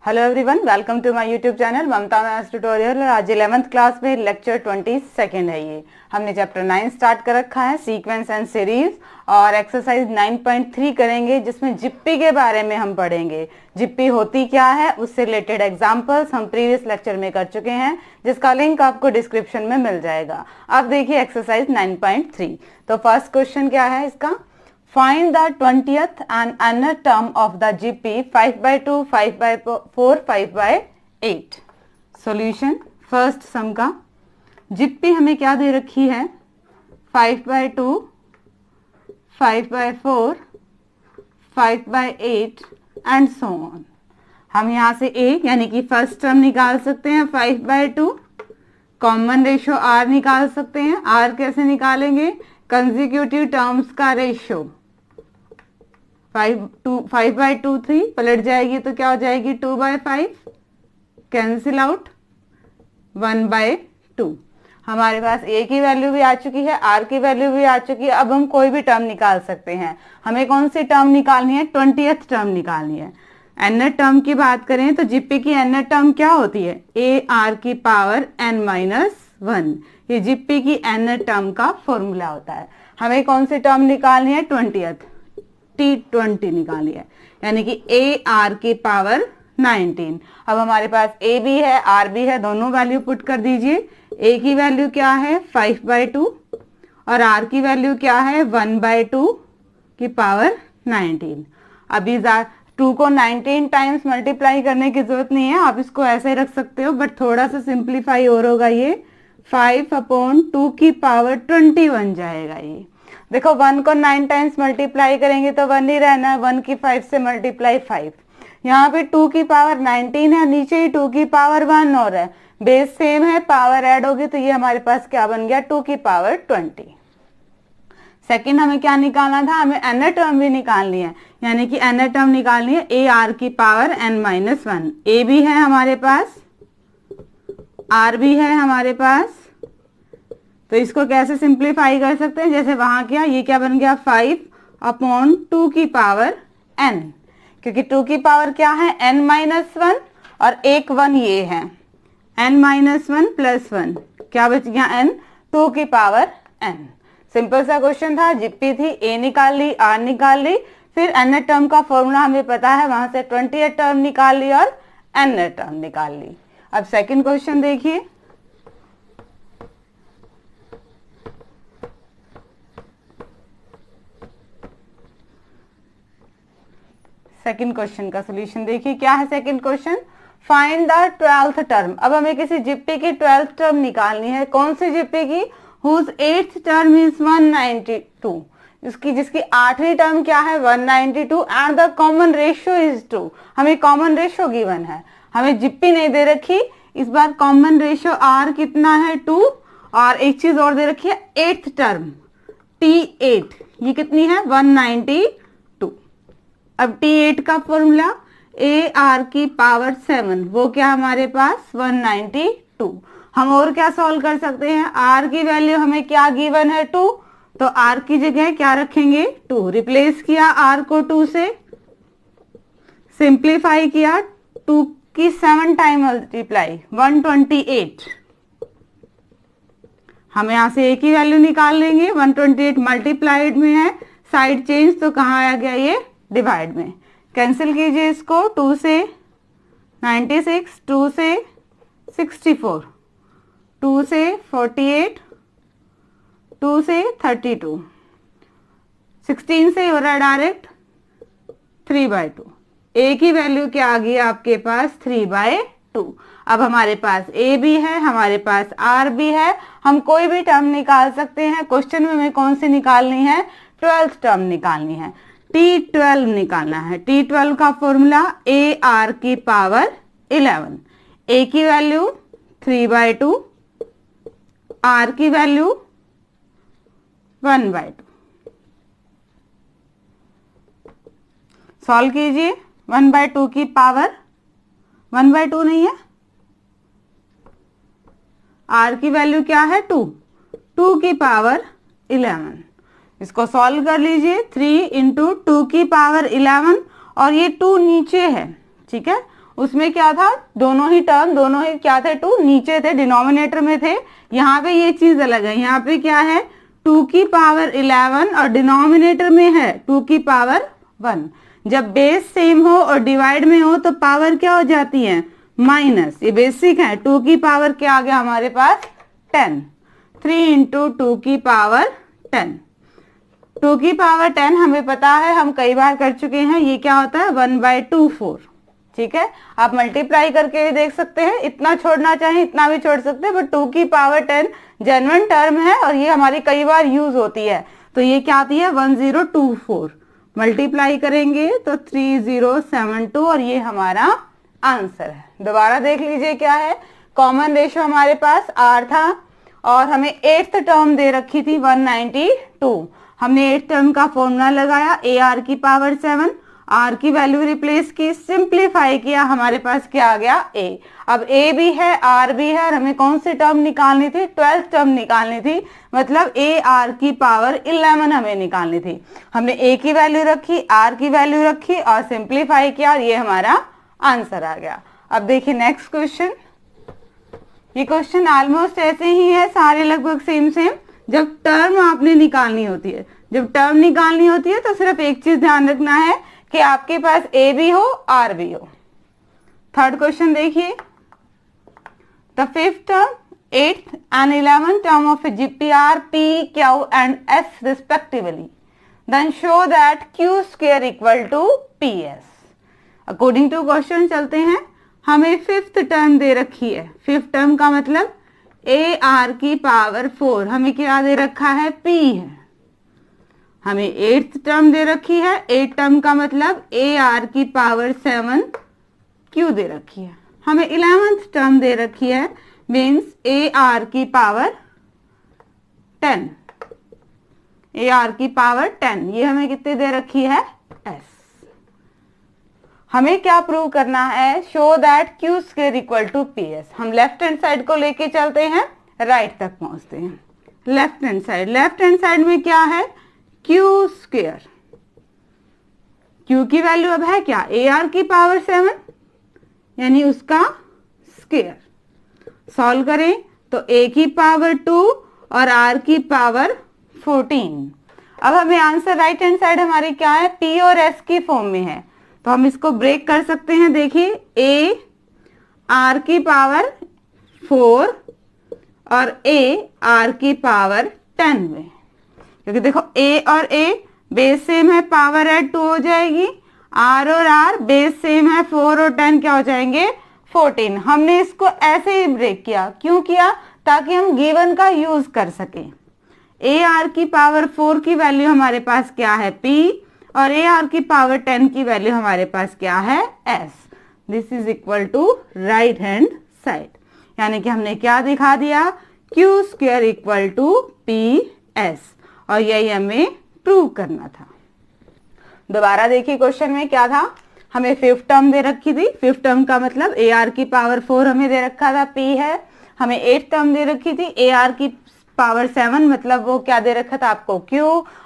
Hello everyone, welcome to my YouTube channel Mamta maths tutorial. और आज 11th class में lecture 22 है। ये हमने चैप्टर 9 स्टार्ट कर रखा है, सीक्वेंस एंड सीरीज, और एक्सरसाइज 9.3 करेंगे जिसमें जिप्पी के बारे में हम पढ़ेंगे। जिप्पी होती क्या है, उससे रिलेटेड एग्जांपल्स हम प्रीवियस लेक्चर में कर चुके हैं, जिसका लिंक आपको डिस्क्रिप्शन में मिल जाएगा। अब देखिए एक्सरसाइज 9.3। तो फर्स्ट क्वेश्चन क्या है इसका, Find the 20th and nth term of the GP 5/2, 5/4, 5/8। Solution, first sum का GP हमें क्या दे रखी है, 5/2, 5/4, 5/8 and so on। हम यहाँ से A यानी कि फर्स्ट टर्म निकाल सकते हैं 5/2, कॉमन रेशियो R निकाल सकते हैं। R कैसे निकालेंगे, कंसेक्यूटिव टर्म्स का रेशियो 5/2 3 पलट जाएगी तो क्या हो जाएगी 2/5, कैंसिल आउट 1/2। हमारे पास A की वैल्यू भी आ चुकी है, R की वैल्यू भी आ चुकी है। अब हम कोई भी टर्म निकाल सकते हैं। हमें कौन सी टर्म निकालनी है, 20th टर्म निकालनी है। nth टर्म की बात करें तो जीपी की nth टर्म क्या होती है, AR की पावर n-1। ये जीपी की nth टर्म का फॉर्मूला होता है। हमें कौन सी टर्म निकालनी है, 20th, T20 निकाली है, यानी कि AR की पावर 19। अब हमारे पास A भी है R भी है, दोनों वैल्यू पुट कर दीजिए। A की वैल्यू क्या है 5/2 और R की वैल्यू क्या है 1/2 की पावर 19। अभी 2 को 19 टाइम्स मल्टीप्लाई करने की जरूरत नहीं है, आप इसको ऐसे ही रख सकते हो, बट थोड़ा सा सिंप्लीफाई और होगा। ये 5/2 की पावर 20 बन जाएगा। ये देखो 1 को 9 टाइम्स मल्टीप्लाई करेंगे तो 1 ही रहना है, 1 की 5 से मल्टीप्लाई 5। यहाँ पे 2 की पावर 19 है, नीचे ही 2 की पावर 1 और है, बेस सेम है, पावर ऐड होगी तो ये हमारे पास क्या बन गया 2 की पावर 20। सेकंड हमें क्या निकालना था, हमें nth टर्म भी निकालनी है, यानी कि nth टर्म निकालनी है AR की पावर n-1। A भी है हमारे पास, R भी है हमारे पास, तो इसको कैसे सिंप्लीफाई कर सकते हैं, जैसे वहां किया। ये क्या बन गया 5/2 की पावर n, क्योंकि 2 की पावर क्या है n-1 और एक 1 ये है, n-1 प्लस 1 क्या बच गया n, 2 की पावर n। सिंपल सा क्वेश्चन था, जीपी थी, A निकाल ली, R निकाल ली, फिर nth टर्म का फॉर्मूला हमें पता है, वहां से 20th टर्म निकाल ली और nth टर्म निकाल ली। अब सेकंड क्वेश्चन देखिए, सेकंड क्वेश्चन का सॉल्यूशन देखिए क्या है। Second question, find the 12th term. अब हमें किसी जीपी की 12th टर्म निकालनी है। कौन सी जीपी की, whose 8th टर्म इज 192, जिसकी 8वीं टर्म क्या है 192 and the common ratio is 2। हमें कॉमन रेशियो गिवन है, हमें जीपी नहीं दे रखी। इस बार कॉमन रेशियो R कितना है 2, और एक चीज और दे रखी है 8th टर्म T8, ये कितनी है 192। अब T8 का फॉर्मूला AR की पावर 7, वो क्या हमारे पास 192। हम और क्या सॉल्व कर सकते हैं, R की वैल्यू हमें क्या गिवन है 2, तो R की जगह क्या रखेंगे 2, रिप्लेस किया R को 2 से, सिंप्लीफाई किया, 2 की 7 टाइम मल्टीप्लाई 128। हम यहां से A की वैल्यू निकाल लेंगे, 128 मल्टीप्लाइड में है, साइड चेंज तो कहाँ आ गया ये डिवाइड में। कैंसिल कीजिए इसको, 2 से 96, 2 से 64, 2 से 48, 2 से 32, 16 से हो रहा है डायरेक्ट 3/2। A की वैल्यू क्या आ गई आपके पास 3/2। अब हमारे पास A भी है, हमारे पास R भी है, हम कोई भी टर्म निकाल सकते हैं। क्वेश्चन में हमें कौन सी निकालनी है, 12th टर्म निकालनी है, T12 निकालना है। T12 का फॉर्मूला AR की पावर 11, A की वैल्यू 3/2, R की वैल्यू 1/2। सॉल्व कीजिए, 1/2 की पावर 1/2 नहीं है, R की वैल्यू क्या है 2, 2 की पावर 11। इसको सॉल्व कर लीजिए, 3 × 2 की पावर 11, और ये 2 नीचे है, ठीक है, उसमें क्या था, दोनों ही टर्म, दोनों ही क्या थे, 2 नीचे थे, डिनोमिनेटर में थे। यहाँ पे ये चीज अलग है, यहाँ पे क्या है 2 की पावर 11 और डिनोमिनेटर में है 2 की पावर 1। जब बेस सेम हो और डिवाइड में हो तो पावर क्या हो जाती है, माइनस। ये बेसिक है। 2 की पावर क्या आ गया हमारे पास 10, 3 इंटू 2 की पावर 10। 2 की पावर 10 हमें पता है, हम कई बार कर चुके हैं, ये क्या होता है 1/2 4। ठीक है, आप मल्टीप्लाई करके भी देख सकते हैं, इतना छोड़ना चाहे इतना भी छोड़ सकते हैं, बट 2 की पावर 10 जेन्युइन टर्म है और ये हमारी कई बार यूज होती है। तो ये क्या आती है 1024, मल्टीप्लाई करेंगे तो 3072 और ये हमारा आंसर है। दोबारा देख लीजिए क्या है, कॉमन रेशियो हमारे पास r था और हमें 8th टर्म दे रखी थी 192। हमने 8th टर्म का फॉर्मूला लगाया, ar की पावर 7, r की वैल्यू रिप्लेस की, सिंप्लीफाई किया, हमारे पास क्या आ गया a। अब a भी है r भी है और हमें कौन सी टर्म निकालनी थी, 12th टर्म निकालनी थी, मतलब a r की पावर 11 हमें निकालनी थी। हमने a की वैल्यू रखी, r की वैल्यू रखी और सिंप्लीफाई किया और ये हमारा आंसर आ गया। अब देखिए नेक्स्ट क्वेश्चन। ये क्वेश्चन ऑलमोस्ट ऐसे ही है, सारे लगभग सेम सेम। जब टर्म आपने निकालनी होती है, जब टर्म निकालनी होती है तो सिर्फ एक चीज ध्यान रखना है कि आपके पास a भी हो r भी हो। थर्ड क्वेश्चन देखिए, the fifth term, 8th and 11th term of a GP are P, Q and S respectively. Then show that Q square equal to PS. According to question चलते हैं। हमें 5th term दे रखी है, 5th term का मतलब AR की power 4, हमें क्या दे रखा है P है। हमें 8th टर्म दे रखी है, 8th टर्म का मतलब AR की पावर 7 Q दे रखी है। हमें 11th टर्म दे रखी है, मीन्स AR की पावर 10, AR की पावर 10, ये हमें कितनी दे रखी है S। हमें क्या प्रूव करना है, show that Q square equal to PS। हम लेफ्ट हैंड साइड को लेके चलते हैं, राइट तक पहुंचते हैं। Left hand side, left hand side में क्या है Q स्क्वायर, Q की वैल्यू अब है क्या AR की पावर 7, यानी उसका स्क्वायर। सॉल्व करें तो A की पावर 2 और R की पावर 14। अब हमें आंसर राइट हैंड साइड हमारी क्या है, P और S की फॉर्म में है, तो हम इसको ब्रेक कर सकते हैं। देखिए A R की पावर 4 और A R की पावर 10 में, क्योंकि देखो A और A बेस सेम है, पावर ऐड 2 हो जाएगी, R और R बेस सेम है, 4 और 10 क्या हो जाएंगे 14। हमने इसको ऐसे ही ब्रेक किया, क्यों किया, ताकि हम गिवन का यूज कर सकें। AR की पावर 4 की वैल्यू हमारे पास क्या है P और AR की पावर 10 की वैल्यू हमारे पास क्या है S। This is equal to right hand side, यानी कि हमने क्या दिखा दिया, Q square equal to PS, और यही हमें प्रूव करना था। दोबारा देखिए क्वेश्चन में क्या था, हमें 5th टर्म दे रखी थी, 5th टर्म का मतलब AR की पावर 4 हमें दे रखा था P है। हमें 8th टर्म दे रखी थी AR की पावर 7, मतलब वो क्या दे रखा था आपको Q,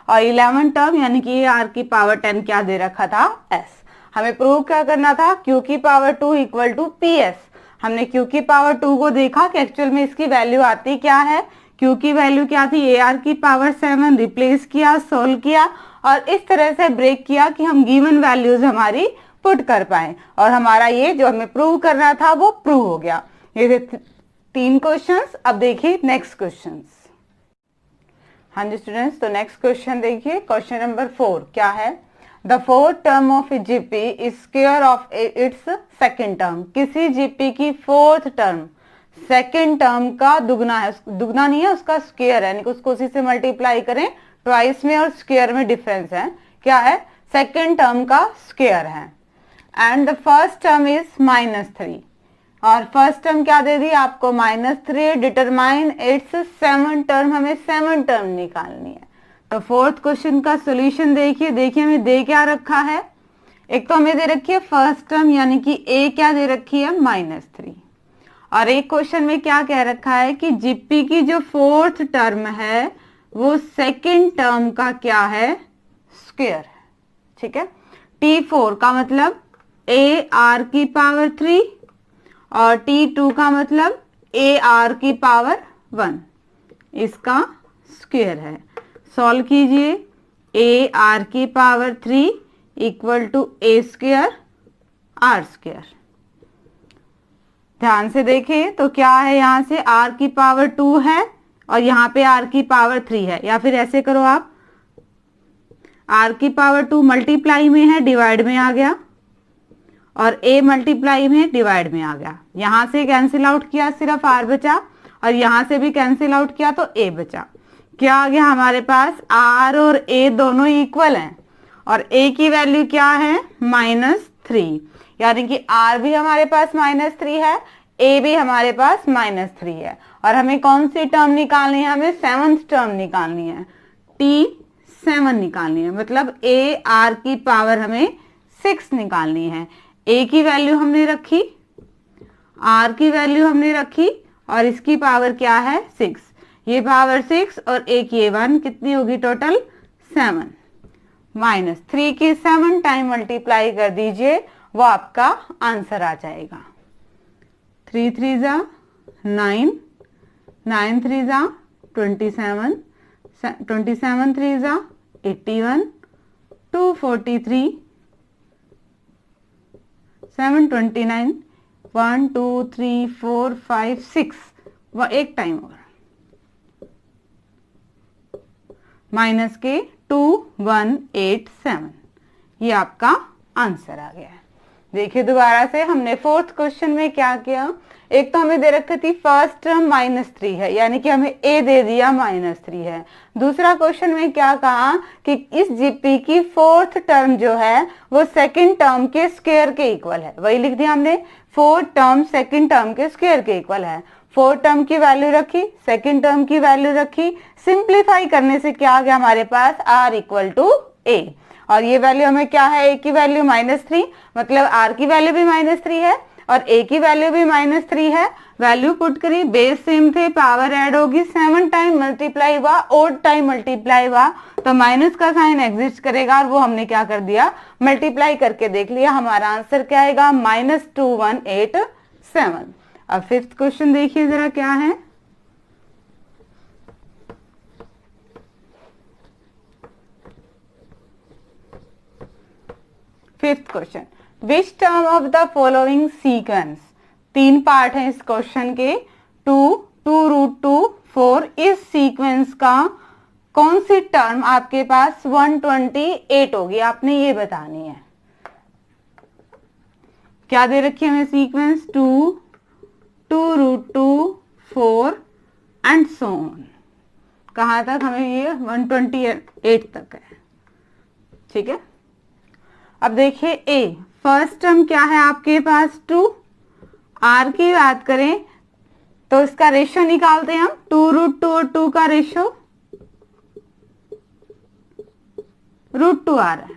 और 11th टर्म यानी कि AR की पावर 10 क्या दे रखा था S। हमें प्रूव क्या करना था, Q की पावर 2 इक्वल टू PS। हमने Q की पावर 2 को देखा कि एक्चुअल में इसकी वैल्यू आती क्या है, Q की वैल्यू क्या थी AR की पावर 7, रिप्लेस किया, सोल्व किया और इस तरह से ब्रेक किया कि हम गिवन वैल्यूज हमारी पुट कर पाए, और हमारा ये जो हमें प्रूव करना था वो प्रूव हो गया। ये थे 3 क्वेश्चंस। अब देखिए नेक्स्ट क्वेश्चंस। हाँ जी स्टूडेंट्स, तो नेक्स्ट क्वेश्चन देखिए, क्वेश्चन नंबर 4 क्या है, the fourth term of A GP is square of its second term. किसी जीपी की 4th टर्म सेकेंड टर्म का दुगना है, दुगना नहीं है उसका स्क्वायर है, यानी कि उसको उसी से मल्टीप्लाई करें, ट्वाइस में और स्क्वायर में डिफरेंस है। क्या है, सेकेंड टर्म का स्क्वायर है। And the first term is -3, और फर्स्ट टर्म क्या दे दी आपको -3। डिटरमाइन इट्स 7th टर्म, हमें 7th टर्म निकालनी है। तो 4th क्वेश्चन का सोल्यूशन देखिए, हमें दे क्या रखा है, एक तो हमें दे रखी है फर्स्ट टर्म यानी कि A क्या दे रखी है -3, और एक क्वेश्चन में क्या कह रखा है कि जीपी की जो 4th टर्म है वो सेकेंड टर्म का क्या है स्क्वायर है। ठीक है, T4 का मतलब ए आर की पावर 3 और T2 का मतलब ए आर की पावर 1, इसका स्क्वायर है। सॉल्व कीजिए, ए आर की power 3 equal to a square r square. ध्यान से देखें तो क्या है, यहां से आर की पावर 2 है और यहाँ पे आर की पावर 3 है, या फिर ऐसे करो आप, आर की पावर 2 मल्टीप्लाई में है, डिवाइड में आ गया, और ए मल्टीप्लाई में डिवाइड में आ गया। यहां से कैंसिल आउट किया, सिर्फ आर बचा, और यहां से भी कैंसिल आउट किया तो ए बचा। क्या आ गया हमारे पास, आर और ए दोनों इक्वल हैं, और ए की वैल्यू क्या है, -3, यानी कि आर भी हमारे पास -3 है, ए भी हमारे पास -3 है। और हमें कौन सी टर्म निकालनी है, हमें 7th टर्म निकालनी है, T7 निकालनी है, मतलब ए आर की पावर हमें 6 निकालनी है। ए की वैल्यू हमने रखी, आर की वैल्यू हमने रखी, और इसकी पावर क्या है, 6, ये पावर 6 और ए की 1, कितनी होगी टोटल, 7, -3 की 7 टाइम मल्टीप्लाई कर दीजिए, वो आपका आंसर आ जाएगा। 3 3 जा 9, 9 3 जा 27, 27 3 जा 81, 243, 729, 1 2 3 4 5 6, वह एक टाइम और माइनस के 2187, ये आपका आंसर आ गया है। देखिए दोबारा से हमने 4th क्वेश्चन में क्या किया, एक तो हमें दे रखी थी फर्स्ट टर्म -3 है, यानी कि हमें ए दे दिया -3 है। दूसरा क्वेश्चन में क्या कहा कि इस जीपी की 4th टर्म जो है वो सेकंड टर्म के स्क्वायर के इक्वल है, वही लिख दिया हमने, 4 टर्म सेकंड टर्म के स्क्वायर के इक्वल है। 4 टर्म की वैल्यू रखी, सेकंड टर्म की वैल्यू रखी, सिंप्लीफाई करने से क्या आ गया हमारे पास, आर इक्वल टू ए, और ये वैल्यू हमें क्या है, ए की वैल्यू -3, मतलब आर की वैल्यू भी -3 है और ए की वैल्यू भी -3 है। वैल्यू पुट करी, बेस सेम थे, पावर ऐड होगी, 7 टाइम मल्टीप्लाई हुआ, 8 टाइम मल्टीप्लाई हुआ, तो माइनस का साइन एग्जिस्ट करेगा, और वो हमने क्या कर दिया, मल्टीप्लाई करके देख लिया। हमारा आंसर क्या आएगा, -2187। अब 5th क्वेश्चन देखिए जरा क्या है। Fifth question, which term of the following sequence, 3 part हैं इस क्वेश्चन के, 2 2√2 4, इस सीक्वेंस का कौन सी टर्म आपके पास 128 होगी, आपने ये बतानी है। क्या दे रखी है हमें सीक्वेंस, 2 2√2 4 एंड सो ऑन, कहां तक, हमें ये 128 तक है, ठीक है। अब देखिए ए, फर्स्ट टर्म क्या है आपके पास 2, आर की बात करें तो इसका रेशियो निकालते हैं हम, 2√2 और 2 का रेशियो √2 आ रहा है।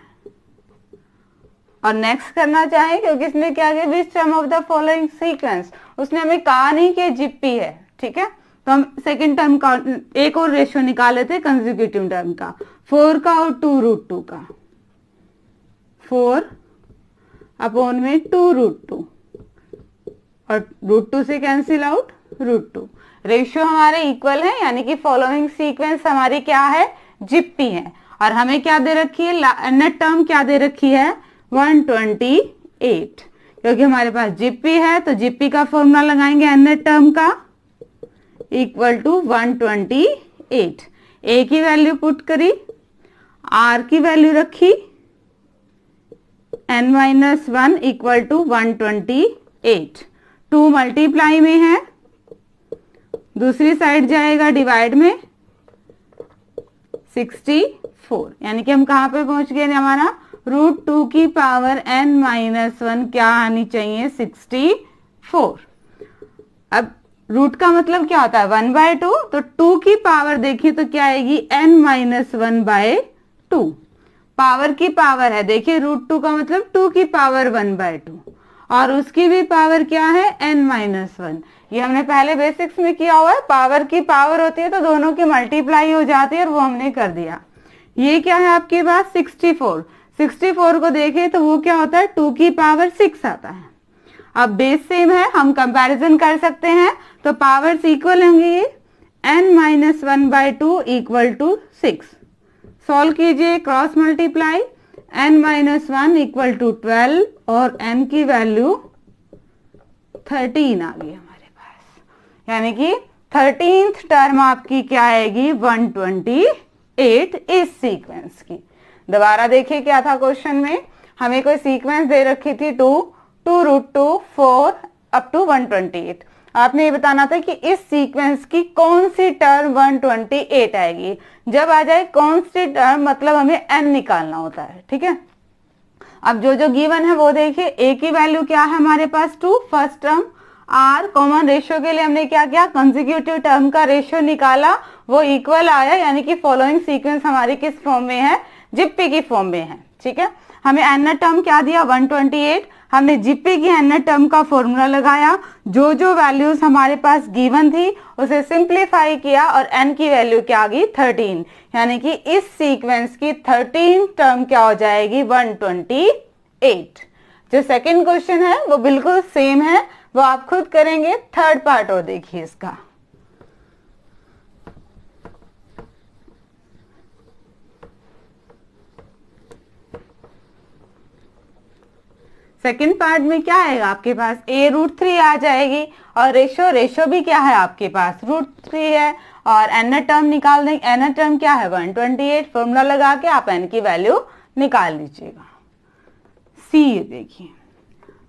और नेक्स्ट करना चाहें, क्योंकि इसने क्या किया, which term of the following sequence, उसने हमें कहा नहीं कि जीपी है, ठीक है, तो हम सेकंड टर्म का एक और रेशियो निकाले थे कंसेक्यूटिव टर्म का, 4 का और 2√2 का, 4 अपॉन में 2√2 और √2 से कैंसिल आउट √2, रेशियो हमारे इक्वल है, यानी कि फॉलोइंग सीक्वेंस हमारी क्या है, जीपी है। और हमें क्या दे रखी है, नेट टर्म क्या दे रखी है, 128, क्योंकि हमारे पास जीपी है तो जीपी का फॉर्मूला लगाएंगे नेट टर्म का, इक्वल टू 128। ए की वैल्यू पुट करी, आर की वैल्यू रखी, n-1 इक्वल टू 128, 2 मल्टीप्लाई में है, दूसरी साइड जाएगा डिवाइड में, 64, यानी कि हम कहां पे पहुंच गए, हमारा √2 की पावर n-1 क्या आनी चाहिए, 64। अब रूट का मतलब क्या होता है, 1/2, तो 2 की पावर देखिए तो क्या आएगी, n-1/2, पावर की पावर है, देखिए √2 का मतलब 2 की पावर 1/2, और उसकी भी पावर क्या है, n-1, ये हमने पहले बेसिक्स में किया हुआ है, पावर की पावर होती है तो दोनों की मल्टीप्लाई हो जाती है, और वो हमने कर दिया। ये क्या है आपके पास, 64, 64 को देखें तो वो क्या होता है 2 की पावर 6 आता है। अब बेस सेम है, हम कंपैरिजन कर सकते हैं, तो पावर्स इक्वल होंगी ये n-1/2 इक्वल टू 6। सॉल्व कीजिए, cross multiply, n-1 equal to 12 और n की वैल्यू 13 आ गई हमारे पास, यानी कि 13th टर्म आपकी क्या आएगी 128 इस सीक्वेंस की। दोबारा देखिए क्या था क्वेश्चन में, हमें कोई सीक्वेंस दे रखी थी 2√2 4 अप टू 128। आपने ये बताना था कि इस सीक्वेंस की कौन सी टर्म 128 आएगी। जब आ जाए कौन सी टर्म मतलब हमें n निकालना होता है, ठीक है। अब जो जो गिवन है वो देखिए, a की वैल्यू क्या है हमारे पास 2, first term, r common ratio के लिए हमने क्या किया कंसेक्यूटिव टर्म का रेशियो निकाला, वो इक्वल आया, यानी कि फॉलोइंग सीक्वेंस हमारी किस फॉर्म में है, जिप्पी की फॉर्म में है, ठीक है। हमें एन टर्म क्या दिया 128, हमने जिप्पी की एन टर्म का फॉर्मूला लगाया, जो जो वैल्यूज हमारे पास गिवन थी उसे सिंप्लीफाई किया और एन की वैल्यू क्या आ गई 13, यानी कि इस सीक्वेंस की 13 टर्म क्या हो जाएगी 128। जो सेकंड क्वेश्चन है वो बिल्कुल सेम है, वो आप खुद करेंगे। थर्ड पार्ट और देखिए इसका, सेकेंड पार्ट में क्या आएगा आपके पास a√3 आ जाएगी और रेशो भी क्या है आपके पास √3 है और n टर्म निकाल देंगे, n टर्म क्या है 128, फॉर्मूला लगा के आप n की वैल्यू निकाल लीजिएगा। सी देखिए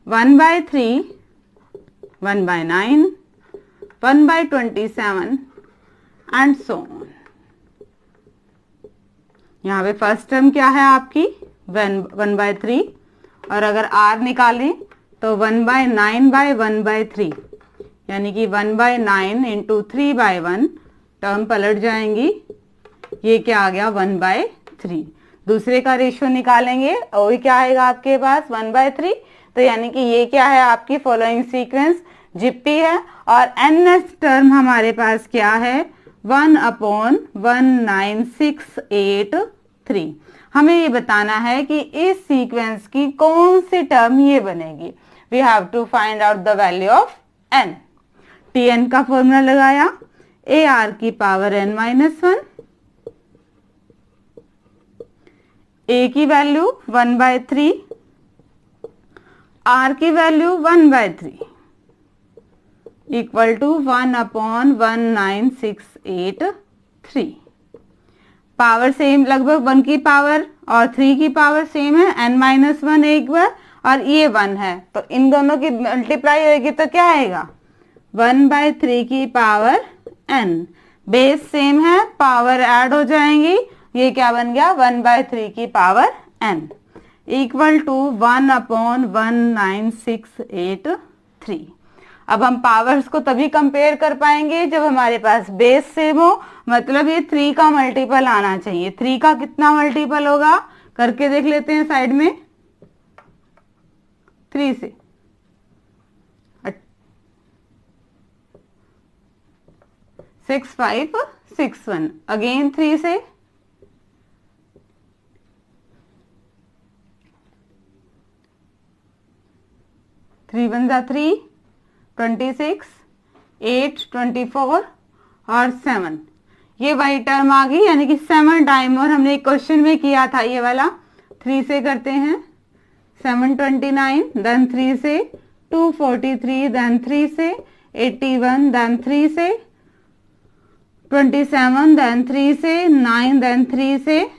1/3, 1/9, 1/27 एंड सो ऑन। यहाँ पे फर्स्ट टर्म क्या है आपकी 1/3 और अगर r निकालें तो 1/9/1/3, यानी कि 1/9 इंटू 3/1 टर्म पलट जाएंगी, ये क्या आ गया 1/3। दूसरे का रेशियो निकालेंगे और क्या आएगा आपके पास 1/3, तो यानी कि ये क्या है आपकी फॉलोइंग सीक्वेंस जिप्पी है और n टर्म हमारे पास क्या है 1/19683। हमें ये बताना है कि इस सीक्वेंस की कौन सी टर्म ये बनेगी। We have to find out the value of n। tn का फॉर्मूला लगाया, ar की पावर n-1, a की वैल्यू 1/3, r की value 1/3 equal to 1/19683। Power same लगभग 1 की पावर और 3 की पावर सेम है, n-1 एक बार और ये 1 है, तो इन दोनों की मल्टीप्लाई होगी तो क्या आएगा 1/3 की पावर n। बेस सेम है, पावर ऐड हो जाएंगी, ये क्या बन गया 1/3 की पावर n इक्वल टू 1/19683। अब हम पावर्स को तभी कंपेयर कर पाएंगे जब हमारे पास बेस सेम हो, मतलब ये 3 का मल्टीपल आना चाहिए। 3 का कितना मल्टीपल होगा करके देख लेते हैं साइड में, 3 से 6561, अगेन 3 से 3 1 जा 3, 26, 8, 24 और 7, ये वही टर्म आ गई, यानी कि 7 टाइम। और हमने एक क्वेश्चन में किया था ये वाला, 3 से करते हैं 729, देन 3 से 243, देन 3 से 81, देन 3 से 27, देन 3 से 9, देन 3 से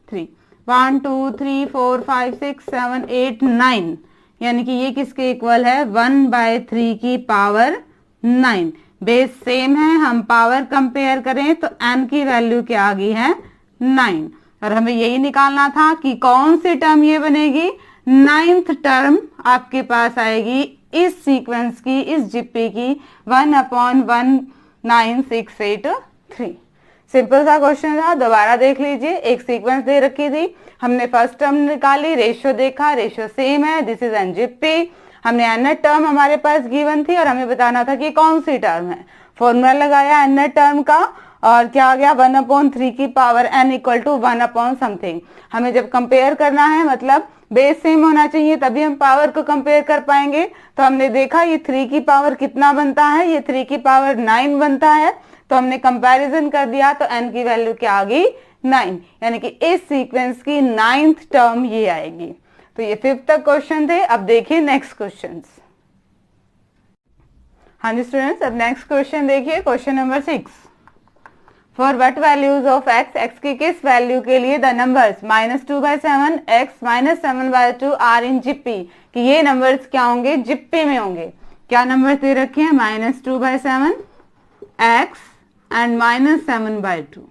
3, 1 2 3 4 5 6 7 8 9, यानी कि ये किसके इक्वल है 1/3 की पावर 9। बेस सेम है, हम पावर कंपेयर करें तो n की वैल्यू क्या आ गई है 9, और हमें यही निकालना था कि कौन सी टर्म ये बनेगी, 9th टर्म आपके पास आएगी इस सीक्वेंस की, इस जिप्पी की 1/19683। सिंपल सा क्वेश्चन था, दोबारा देख लीजिए। एक सीक्वेंस दे रखी थी, हमने फर्स्ट टर्म निकाली, रेशियो देखा, रेशियो सेम है, दिस इज एन जिप्पी। हमने एन टर्म हमारे पास गिवन थी और हमें बताना था कि कौन सी टर्म है, फॉर्मूला लगाया एन टर्म का और क्या आ गया 1/3 की power n equal to 1 something. हमें जब कंपेयर करना है मतलब बेस सेम होना चाहिए तभी हम पावर को कंपेयर कर पाएंगे। तो हमने देखा ये 3 की पावर कितना बनता है, ये 3 की पावर 9 बनता है। तो हमने कंपैरिजन कर दिया तो n की वैल्यू क्या आ गई 9, यानी कि इस सीक्वेंस की 9th टर्म ये आएगी। तो ये 5th तक क्वेश्चन थे। अब देखिए नेक्स्ट क्वेश्चन। हाँ जी स्टूडेंट्स, अब नेक्स्ट क्वेश्चन देखिए, question number 6। For what values of x, x की किस वैल्यू के लिए the numbers -2/7 x -7/2 are in G P, कि ये नंबर्स क्या होंगे जिप्पी में होंगे। क्या नंबर्स दे रखे हैं -2/7 x एंड -7/2।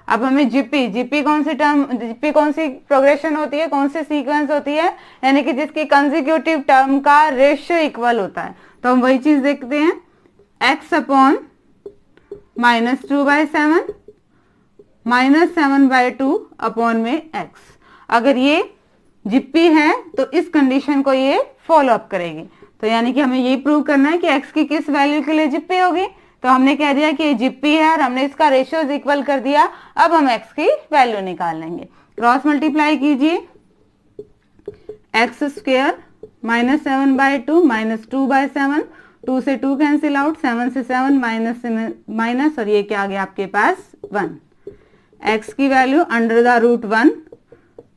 अब हमें जिप्पी कौन सी टर्म, जिप्पी कौन सी प्रोग्रेशन होती है, कौन सी सीक्वेंस होती है, यानी कि जिसकी कंसेक्यूटिव टर्म का रेशियो इक्वल होता है। तो हम वही चीज देखते हैं, x अपॉन -2/7 -7/2 अपॉन में x। अगर ये जिप्पी है तो इस कंडीशन को ये फॉलो अप करेगी। तो यानी कि हमें यही प्रूव करना है कि x की किस वैल्यू के लिए जिप्पी होगी। तो हमने कह दिया कि ये जिप्पी है और हमने इसका रेशियो इक्वल कर दिया। अब हम x की वैल्यू निकाल लेंगे। क्रॉस मल्टीप्लाई कीजिए, x स्क्वायर -7/2 -2/7, 2 से 2 कैंसिल आउट, 7 से 7 माइनस, और ये क्या आ गया आपके पास 1। x की वैल्यू √1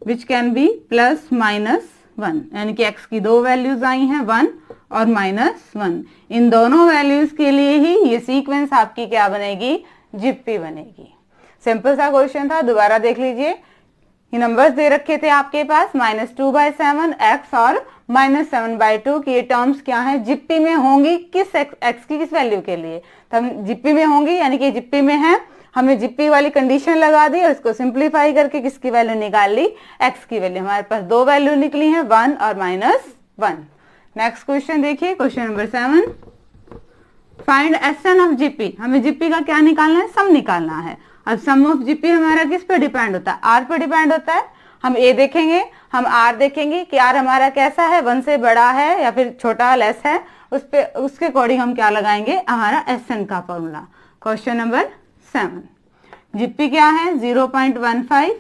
विच कैन बी +-1, यानी कि x की दो वैल्यूज आई हैं 1 और -1। इन दोनों वैल्यूज के लिए ही ये सीक्वेंस आपकी क्या बनेगी, जिप्पी बनेगी। सिंपल सा क्वेश्चन था, दोबारा देख लीजिए। ये नंबर्स दे रखे थे आपके पास -2/7 x और -7/2 की ये टर्म्स क्या है, जिप्पी में होंगी किस x की किस वैल्यू के लिए। तो हम जिप्पी में होंगी, यानी कि जिप्पी में है, हमने जिप्पी वाली कंडीशन लगा दी और इसको सिंप्लीफाई करके किसकी वैल्यू निकाल ली, x की वैल्यू। हमारे पास दो वैल्यू निकली है 1 और -1। नेक्स्ट क्वेश्चन देखिए, question number 7। Find SN of G P. हमें जिप्पी का क्या निकालना है, सम निकालना है। अब सम ऑफ जिप्पी हमारा किस पे डिपेंड होता है, R पे डिपेंड होता है। हम A देखेंगे, हम R देखेंगे कि R हमारा कैसा है, 1 से बड़ा है या फिर छोटा लेस है, उस पे उसके अकॉर्डिंग हम क्या लगाएंगे, हमारा SN का फॉर्मूला। क्वेश्चन नंबर 7, जिप्पी क्या है 0.15,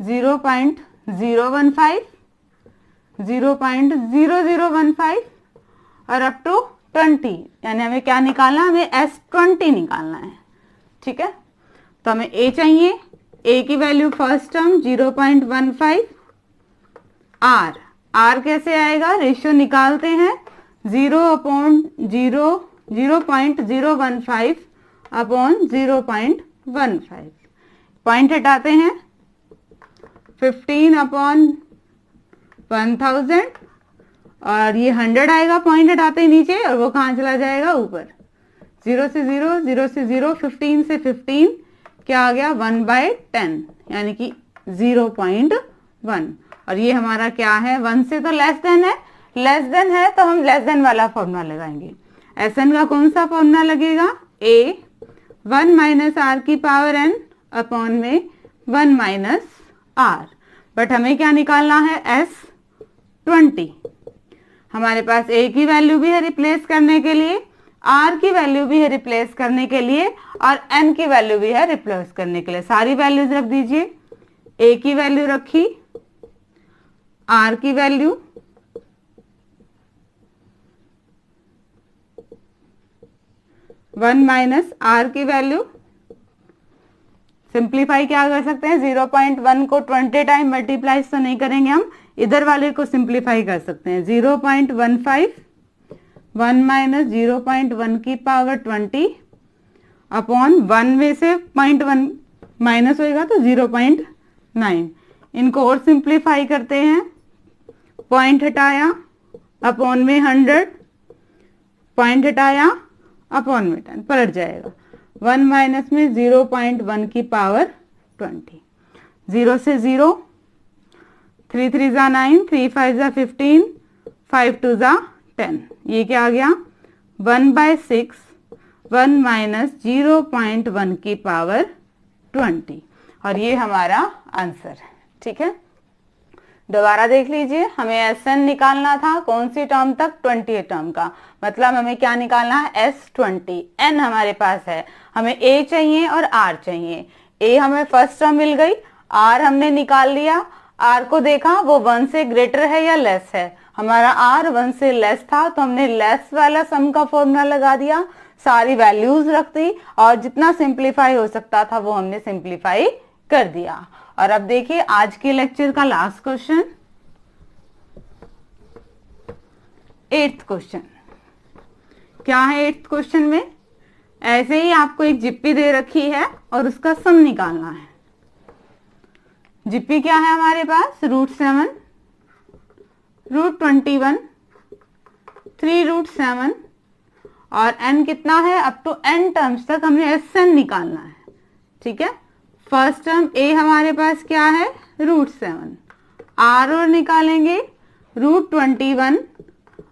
0.015, 0.0015 और अप टू 20, यानी हमें क्या निकालना है, हमें S20 निकालना है। ठीक है, तो हमें A चाहिए। A की वैल्यू फर्स्ट टर्म 0.15, R कैसे आएगा, रेशियो निकालते हैं 0.015 अपॉन 0.15, पॉइंट हटाते हैं 15 अपॉन 1000 और ये 100 आएगा पॉइंट हटाते ही नीचे, और वो कहाँ चला जाएगा ऊपर। 0 से 0, 0 से 0, 15 से 15 क्या आ गया 1/10, यानी कि 0.1। और ये हमारा क्या है 1 से तो लेस देन है, लेस देन है तो हम लेस देन वाला फॉर्मूला लगाएंगे। SN का कौन सा फॉर्मूला लगेगा, A 1 - R की पावर n अपॉन में 1 - R। बट हमें क्या निकालना है, S20। हमारे पास A की वैल्यू भी है रिप्लेस करने के लिए, R की वैल्यू भी है रिप्लेस करने के लिए, और N की वैल्यू भी है रिप्लेस करने के लिए। सारी वैल्यूज रख दीजिए। A की वैल्यू रखी, R की वैल्यू, वन माइनस R की वैल्यू। सिंप्लीफाई क्या कर सकते हैं, 0.1 को 20 टाइम मल्टीप्लाई तो नहीं करेंगे हम, इधर वाले को सिंप्लीफाई कर सकते हैं। 0.15 1 - 0.1 की पावर 20 अपॉन 1 में से 0.1 माइनस होएगा तो 0.9। इनको और सिंप्लीफाई करते हैं, पॉइंट हटाया अपॉन में 100, पॉइंट हटाया अपॉन में 10, पलट जाएगा। 1 माइनस में 0.1 की पावर 20, 0 से 0, 3 3 ज़ा 9, 3 5 ज़ा 15, 5 2 ज़ा 10। ये क्या आ गया 1/6, 1 माइनस 0.1 की पावर 20, और ये हमारा आंसर है। ठीक है, दोबारा देख लीजिए, हमें Sn निकालना था कौन सी टर्म तक, 20 टर्म का, मतलब हमें क्या निकालना है, S20। n हमारे पास है, हमें A चाहिए और R चाहिए। A हमें फर्स्ट टर्म मिल गई, R हमने निकाल लिया, R को देखा वो 1 से ग्रेटर है या लेस है, हमारा R 1 से लेस था तो हमने लेस वाला सम का फॉर्मूला लगा दिया, सारी वैल्यूज रख दी और जितना सिंप्लीफाई हो सकता था वो हमने सिंप्लीफाई कर दिया। और अब देखिए आज के लेक्चर का लास्ट क्वेश्चन, 8th क्वेश्चन। क्या है 8th क्वेश्चन में, ऐसे ही आपको एक जिप्पी दे रखी है और उसका सम निकालना है। जिप्पी क्या है हमारे पास, √7, √21, 3√7 और n कितना है, अप टू n टर्म्स तक हमें Sn निकालना है। ठीक है, फर्स्ट टर्म A हमारे पास क्या है, √7, R और निकालेंगे √21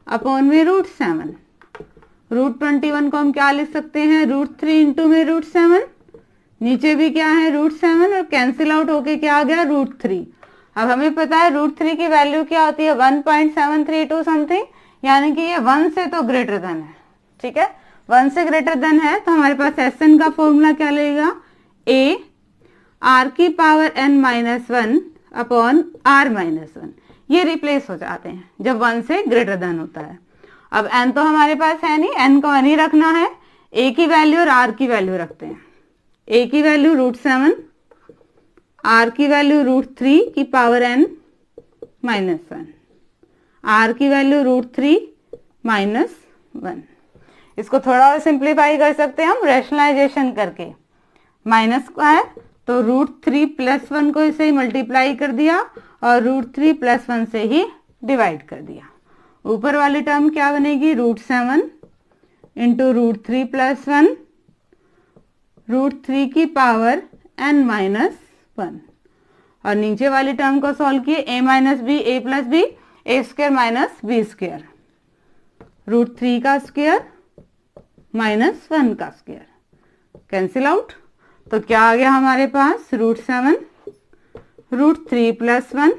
अपॉन में √7। √21 को हम क्या लिख सकते हैं, √3 इंटू में √7, नीचे भी क्या है √7 और कैंसिल आउट होके क्या आ गया, √3। अब हमें पता है √3 की वैल्यू क्या होती है, 1.732 समथिंग, यानी कि ये 1 से तो ग्रेटर देन है। ठीक है, 1 से ग्रेटर देन है तो हमारे पास Sn का फॉर्मूला क्या लगेगा, A R की पावर n-1 अपॉन R-1, ये रिप्लेस हो जाते हैं जब 1 से ग्रेटर देन होता है। अब n तो हमारे पास है नहीं, n को n ही रखना है, A की वैल्यू और R की वैल्यू रखते हैं। A की वैल्यू √7, R की वैल्यू √3 की पावर n-1, R की वैल्यू √3 -1। इसको थोड़ा और सिंप्लीफाई कर सकते हैं हम रैशनलाइजेशन करके, माइनस का है तो √3 + 1 को इसे ही मल्टीप्लाई कर दिया और √3 + 1 से ही डिवाइड कर दिया। ऊपर वाली टर्म क्या बनेगी, √7 इंटू √3 + 1, √3 की पावर n-1 और नीचे वाली टर्म को सॉल्व किए, a - b a + b a² - b², √3 का स्क्वायर -1 का स्क्वायर, कैंसिल आउट, तो क्या आ गया हमारे पास, √7 √3 + 1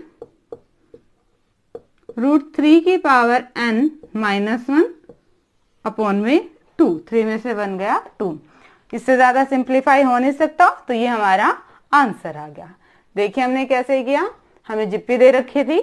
√3 की पावर n-1 अपॉन में 2, 3 में से 1 गया 2। इससे ज्यादा सिंप्लीफाई हो नहीं सकता, तो ये हमारा आंसर आ गया। देखिए हमने कैसे किया, हमें जिप्पी दे रखी थी,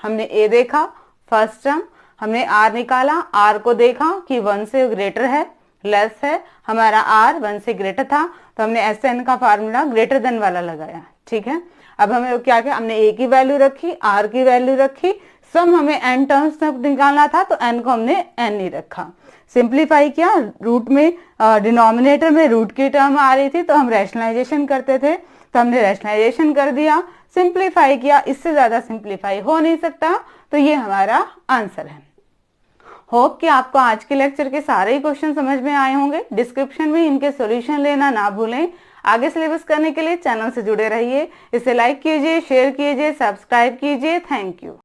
हमने A देखा फर्स्ट टर्म, हमने R निकाला, R को देखा कि 1 से ग्रेटर है लेस है, हमारा R 1 से ग्रेटर था तो हमने Sn का फार्मूला ग्रेटर देन वाला लगाया। ठीक है, अब हमें क्या किया, हमने A की वैल्यू रखी, R की वैल्यू रखी, सम हमें n टर्म्स तक निकालना था तो n को हमने n ही रखा, सिंप्लीफाई किया, रूट में डिनोमिनेटर में रूट की टर्म आ रही थी तो हम रैशनलाइजेशन करते थे तो हमने रैशनलाइजेशन कर दिया, सिंप्लीफाई किया, इससे ज्यादा सिंप्लीफाई हो नहीं सकता, तो ये हमारा आंसर है। होप कि आपको आज के लेक्चर के सारे ही क्वेश्चन समझ में आए होंगे। डिस्क्रिप्शन में इनके सॉल्यूशन लेना ना भूलें। आगे सिलेबस करने के लिए चैनल से जुड़े रहिए, इसे लाइक कीजिए, शेयर कीजिए, सब्सक्राइब कीजिए। Thank you.